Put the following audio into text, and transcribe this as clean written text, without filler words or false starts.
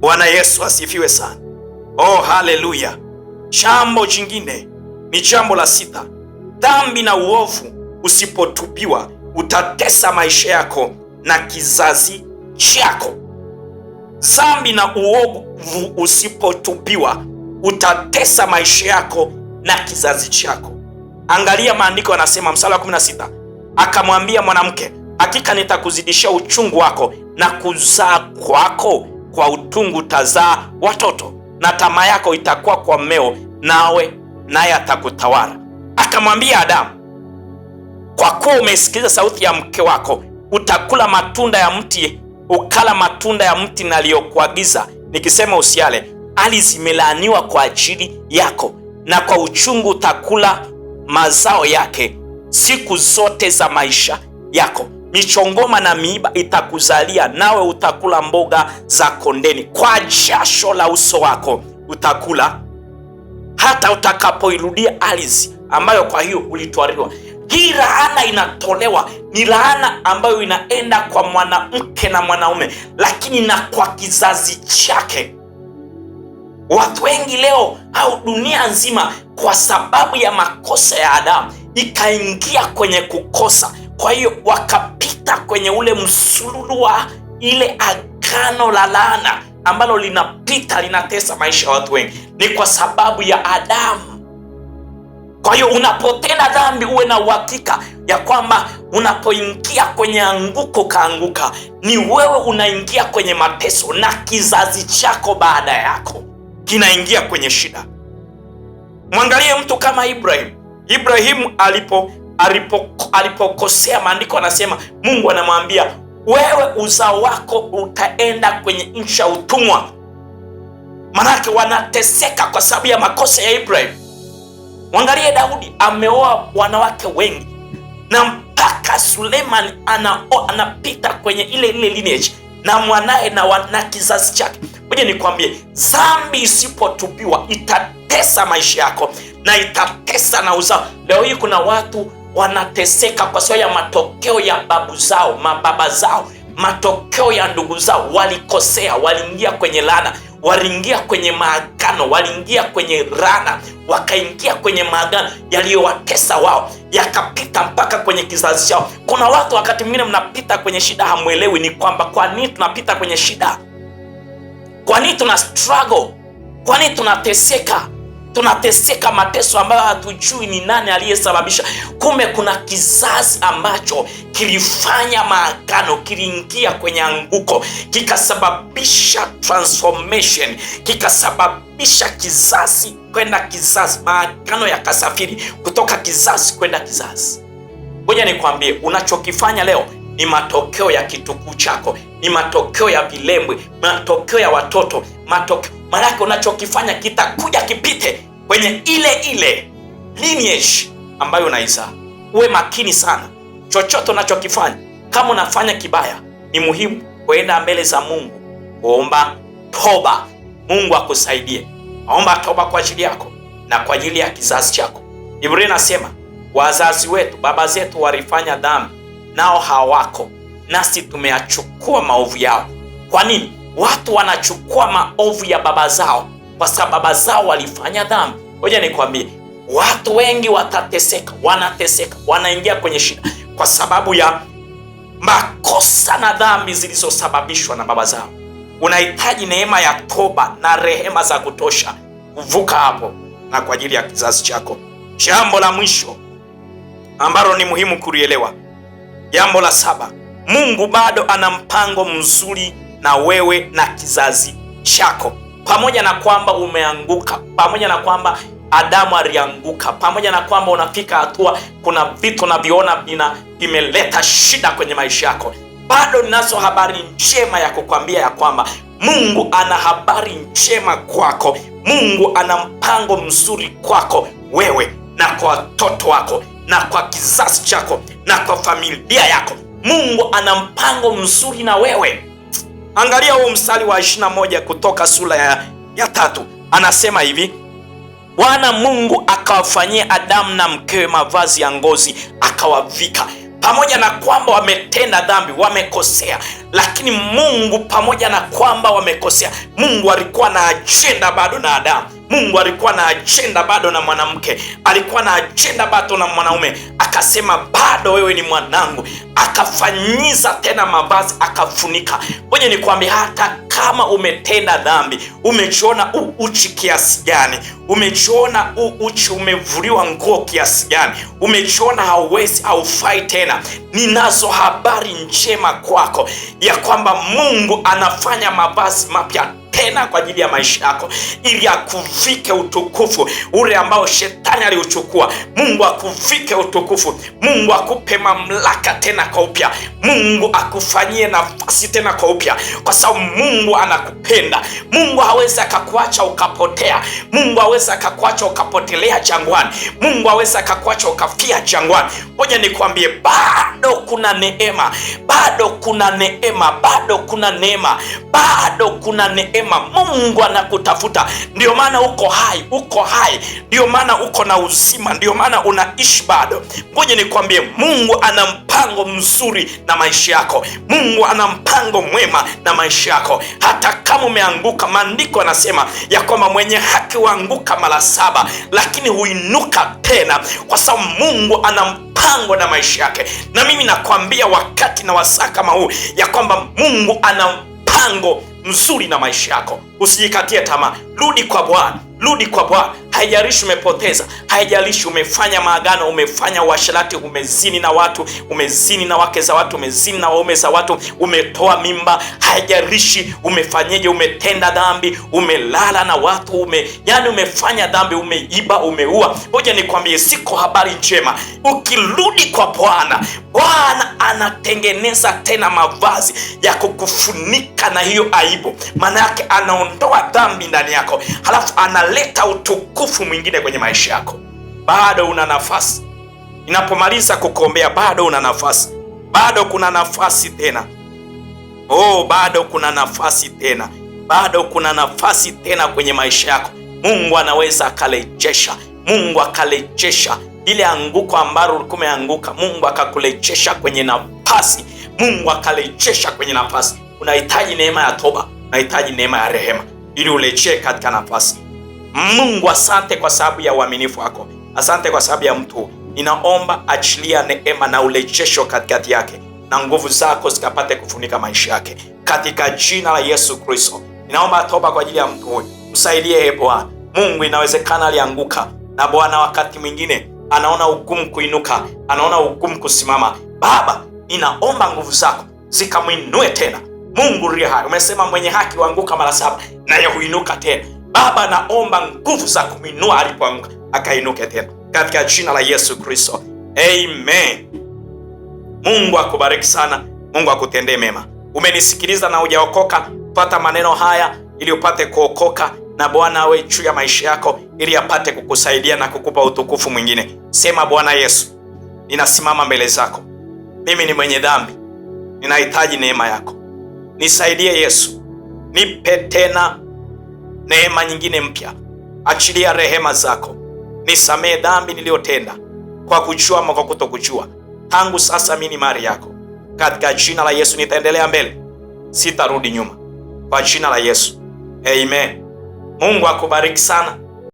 Bwana Yesu asifiwe sana. Oh, haleluya. Jambo jingine ni jambo la 6. Dhambi na uovu usipotubiwa utatesa maisha yako na kizazi chako. Dhambi na uovu usipotubiwa utatesa maisha yako na kizazi chako. Angalia maandiko yanasema, mstari wa 16, akamwambia mwanamke, hakika nitakuzidishia uchungu wako na kuzaa kwako kwa utungu utazaa watoto, na tamaa yako itakuwa kwa mmeo, naye atakutawala. Akamwambia Adamu, kwa kuwa umesikiliza sauti ya mke wako, utakula matunda ya mti, ukala matunda ya mti naliyokuagiza nikisema usiale, hali zimelaaniwa kwa ajili yako, na kwa uchungu utakula mazao yake siku zote za maisha yako. Michongoma na miiba itakuzalia, nawe utakula mboga za kondeni. Kwa jasho la uso wako utakula hata utakapoirudia ardhi ambayo kwa hiyo ulitwaliwa. Hii laana inatolewa, ni laana ambayo inaenda kwa mwanamke na mwanaume, lakini na kwa kizazi chake. Watu wengi leo au dunia nzima, kwa sababu ya makosa ya Adamu, ikaingia kwenye kukosa. Kwa hiyo wakapita kwenye ule msululu wa ile agano la laana ambalo linapita linatesa maisha ya watu wengi, ni kwa sababu ya Adamu. Kwa hiyo unapotenda dhambi, uwe na uhakika ya kwamba unapoingia kwenye anguko kaanguka, ni wewe unaingia kwenye mateso, na kizazi chako baada yako kinaingia kwenye shida. Mwangalie mtu kama Ibrahim. Ibrahimu alipokosea, maandiko anasema, Mungu anamwambia, wewe uzao wako utaenda kwenye nchi ya utumwa. Manake wanateseka kwa sababu ya makosa ya Ibrahim. Mwangalie Daudi, ameoa wanawake wengi, na mpaka Suleiman anapita kwenye ile lineage na mwanae na kizazi chake. Ngoja nikwambie, dhambi isipotubiwa itatesa maisha yako na itatesa na uzao. Leo hii kuna watu wanateseka kwa sababu ya matokeo ya babu zao, mababa zao, matokeo ya ndugu zao. Walikosea, waliingia kwenye laana, waliingia kwenye maagano, waliingia kwenye laana, wakaingia kwenye maagano yaliyowatesa wao, yakapita mpaka kwenye kizazi chao. Kuna watu wakati mwingine mnapita kwenye shida, hamwelewi ni kwamba kwa nini tunapita kwenye shida, kwa nini tuna struggle, kwa nini tunateseka. Tunateseka mateso ambayo hatujui ni nani aliyesababisha. Kumbe kuna kizazi ambacho kilifanya maagano, kiliingia kwenye anguko, kikasababisha transformation, kikasababisha kizazi kwenda kizazi, maagano yakasafiri kutoka kizazi kwenda kizazi. Ngoja nikwambie, unachokifanya leo ni matokeo ya kitukuu chako, ni matokeo ya vilembwe, matokeo ya watoto, maanake unachokifanya kitakuja kipite kwenye ile lineage ambayo unaizaa. Uwe makini sana chochote unachokifanya. Kama unafanya kibaya, ni muhimu kuenda mbele za Mungu, kuomba toba, Mungu akusaidie. Omba toba kwa ajili yako na kwa ajili ya kizazi chako. Biblia inasema, wazazi wetu, baba zetu walifanya dhambi, nao hawako, nasi tumeyachukua maovu yao. Kwa nini watu wanachukua maovu ya baba zao? Kwa sababu baba zao walifanya dhambi. Ngoja nikwambie, watu wengi watateseka, wanateseka, wanaingia kwenye shida kwa sababu ya makosa na dhambi zilizosababishwa na baba zao. Unahitaji neema ya toba na rehema za kutosha kuvuka hapo na kwa ajili ya kizazi chako. Jambo la mwisho ambalo ni muhimu kulielewa, jambo la 7, Mungu bado ana mpango mzuri na wewe na kizazi chako. Pamoja na kwamba umeanguka, pamoja na kwamba Adamu alianguka, pamoja na kwamba unafika hatua kuna vitu unaviona vimeleta shida kwenye maisha yako, bado ninazo habari njema ya kukwambia ya kwamba Mungu ana habari njema kwako. Mungu ana mpango mzuri kwako wewe na kwa watoto wako na kwa kizazi chako na kwa familia yako. Mungu ana mpango mzuri na wewe. Angalia huo mstari wa 21 kutoka sura ya 3. Anasema hivi, Bwana Mungu akawafanyia Adamu na mkewe mavazi ya ngozi akawavika. pamoja na kwamba wametenda dhambi, wamekosea, lakini Mungu, pamoja na kwamba wamekosea, Mungu alikuwa na ajenda bado na Adamu. Mungu alikuwa na ajenda bado na mwanamke, alikuwa na ajenda bado na mwanaume. Akasema bado wewe ni mwanangu, akafanyiza tena mavazi akafunika. Ngoja nikwambie, hata kama umetenda dhambi, umejiona uchi kiasi gani, umejiona uchi, umevuliwa nguo kiasi gani, umejiona hauwezi, haufai tena, ninazo habari njema kwako ya kwamba Mungu anafanya mavazi mapya tena kwa ajili ya maisha yako, ili akuvike utukufu ule ambao shetani aliuchukua. Mungu akuvike utukufu, Mungu akupe mamlaka tena kwa upya, Mungu akufanyie nafasi tena kwa upya, kwa sababu Mungu anakupenda. Mungu hawezi akakuacha ukapotea, Mungu hawezi akakuacha ukapotelea jangwani, Mungu hawezi akakuacha ukafia jangwani. Ngoja nikwambie, bado kuna neema, bado kuna neema, bado kuna neema, bado kuna neema. Mungu anakutafuta, ndio maana uko hai, uko hai, ndio maana uko na uzima, ndio maana unaishi bado. Ngoja nikwambie, Mungu ana mpango mzuri na maisha yako, Mungu ana mpango mwema na maisha yako. Hata kama umeanguka, maandiko yanasema ya kwamba mwenye haki huanguka mara 7 lakini huinuka tena, kwa sababu Mungu ana mpango na maisha yake. Na mimi nakwambia wakati na wasaa kama huu ya kwamba Mungu ana mpango mzuri na maisha yako. Usijikatie tamaa, rudi kwa Bwana, rudi kwa Bwana. Haijalishi umepoteza, haijalishi umefanya maagano, umefanya uasherati, umezini na watu, umezini na wake za watu, umezini na waume za watu, umetoa mimba, haijalishi umefanyeje, umetenda dhambi, umelala na watu, yani umefanya dhambi, umeiba, umeua. Ngoja nikwambie, siko habari njema. Ukirudi kwa Bwana, Bwana anatengeneza tena mavazi ya kukufunika na hiyo aibu. Maana yake anaondoa dhambi ndani yako, halafu analeta utukufu mwingine kwenye maisha yako. Bado una nafasi. Ninapomaliza kukuombea, bado una nafasi, bado kuna nafasi tena. Oh, bado kuna nafasi tena, bado kuna nafasi tena kwenye maisha yako. Mungu anaweza akarejesha, Mungu akarejesha ile anguko ambalo ulikuwa umeanguka, Mungu akakurejesha kwenye nafasi, Mungu akarejesha kwenye nafasi. Unahitaji neema ya toba, unahitaji neema ya rehema ili urejee katika nafasi. Mungu, asante kwa sababu ya uaminifu wako, asante kwa sababu ya mtu. Ninaomba achilia neema na urejesho katikati yake, na nguvu zako zikapate kufunika maisha yake katika jina la Yesu Kristo. Ninaomba toba kwa ajili ya mtu huyu, msaidie Bwana. Mungu, inawezekana alianguka, na Bwana wakati mwingine anaona ugumu kuinuka, anaona ugumu kusimama. Baba, ninaomba nguvu zako zikamwinue tena. Mungu ria hai, umesema mwenye haki huanguka mara 7 naye huinuka tena. Baba, naomba nguvu za kumwinua alipoanguka akainuke tena katika jina la Yesu Kristo. Amen. Mungu akubariki sana, Mungu akutendee mema. Umenisikiliza na hujaokoka, pata maneno haya ili upate kuokoka, na Bwana awe juu ya maisha yako ili apate kukusaidia na kukupa utukufu mwingine. Sema, Bwana Yesu, ninasimama mbele zako, mimi ni mwenye dhambi, ninahitaji neema yako. Nisaidie Yesu, nipe tena neema nyingine mpya. Achilia rehema zako, nisamee dhambi niliyotenda kwa kujua ama kwa kutokujua. Tangu sasa mimi ni mali yako. Katika jina la Yesu nitaendelea mbele, sitarudi nyuma, kwa jina la Yesu. Amen. Mungu akubariki sana.